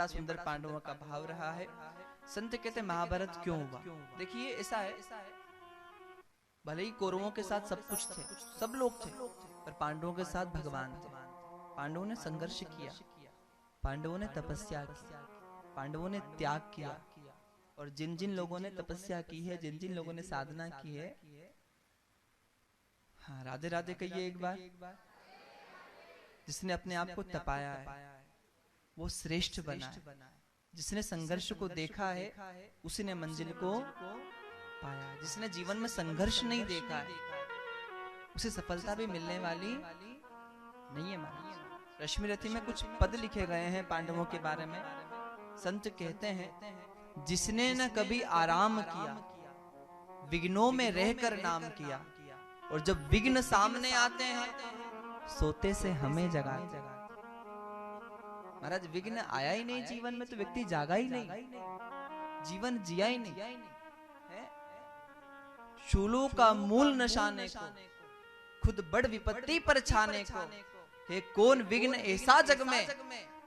बड़ा सुंदर पांडवों का भाव रहा है। संत कहते महाभारत क्यों हुआ? देखिए ऐसा है, भले ही कौरवों के साथ सब कुछ थे, सब लोग थे, पर पांडवों के साथ भगवान थे। पांडवों ने संघर्ष किया, पांडवों ने तपस्या की, पांडवों ने त्याग किया। और जिन जिन लोगों ने तपस्या की है, जिन जिन लोगों ने साधना की है, हाँ राधे राधे कहिए एक बार। जिसने अपने आप को तपाया है वो श्रेष्ठ बना है। जिसने संघर्ष को देखा है उसी ने मंजिल को पाया। जिसने जीवन में संघर्ष नहीं देखा है उसे सफलता भी मिलने वाली नहीं है। महाराज रश्मि रथी में कुछ पद लिखे गए हैं पांडवों के बारे में। संत कहते हैं, जिसने न कभी आराम किया, विघ्नों में रहकर नाम किया, और जब विघ्न सामने आते हैं सोते से हमें जगाते। महाराज विघ्न आया ही नहीं जीवन में तो व्यक्ति जागा ही नहीं, जीवन जिया ही नहीं। शूलों का मूल नशाने को, खुद बड़ विपत्ति पर छाने को, हे कौन विघ्न ऐसा जग में,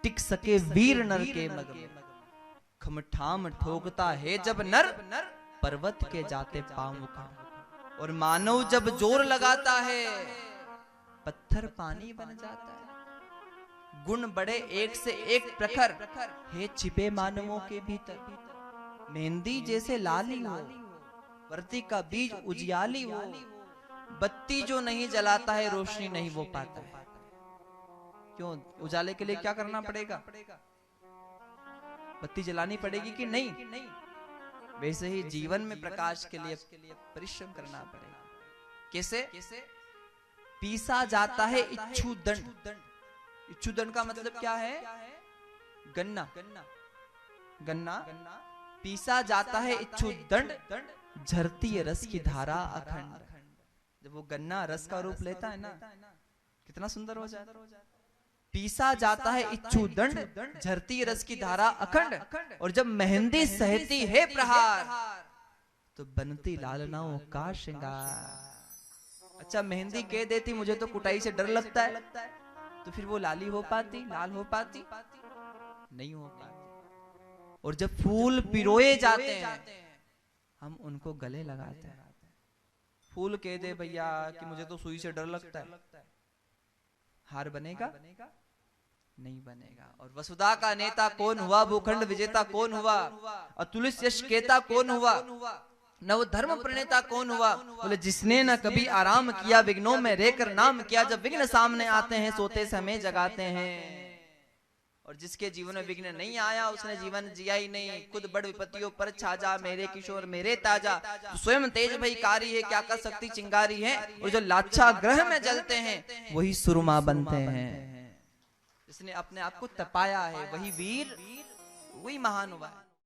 टिक सके वीर नर के मग में। खमठाम ठोकता है जब नर, पर्वत के जाते पांव का, और मानव जब जोर लगाता है पत्थर पानी बन जाता है। गुण बड़े एक से एक प्रखर है छिपे मानवों के भीतर। मेहंदी जैसे लाली हो, वर्ती का बीज उजियाली हो, बत्ती जो नहीं जलाता है रोशनी नहीं वो पाता है। क्यों? उजाले के लिए क्या करना पड़ेगा? बत्ती जलानी पड़ेगी कि नहीं? वैसे ही जीवन में प्रकाश के लिए परिश्रम करना पड़ेगा। कैसे? पीसा जाता है इच्छु दंड। इच्छु दंड का मतलब क्या है? गन्ना। गन्ना पीसा जाता है इच्छु दंड, झरती है रस की धारा अखंड। जब वो गन्ना रस का रूप लेता है ना, कितना सुंदर हो जाता है। पीसा जाता है इच्छु दंड, झरती रस की धारा अखंड, और जब मेहंदी सहती है प्रहार तो बनती लालनाओं का श्रृंगार। अच्छा मेहंदी कह देती मुझे तो कुटाई से डर लगता है, तो फिर वो लाली हो पाती, लाल हो पाती? नहीं हो पाती। और जब फूल पिरोए जाते हैं हम उनको गले लगाते हैं। फूल कह दे भैया कि मुझे तो सुई से डर लगता है, हार बनेगा? नहीं बनेगा। और वसुधा का नेता कौन हुआ? भूखंड विजेता कौन हुआ? अतुलित यश केता कौन हुआ? नव धर्म प्रणेता कौन हुआ? बोले जिसने न कभी आराम किया, विघ्नों में रहकर नाम किया। जब विघ्न सामने आते हैं सोते से हमें जगाते हैं। और जिसके जीवन में विघ्न नहीं आया उसने जीवन जिया ही नहीं। खुद बड़ विपत्तियों पर छाजा, मेरे किशोर मेरे ताजा। तो स्वयं तेज भई कारी है, क्या कर सकती चिंगारी है। और जो लाच्छा ग्रह में जलते हैं वही सुरमा बनते हैं। जिसने अपने आप को तपाया है वही वीर, वही महान हुआ है।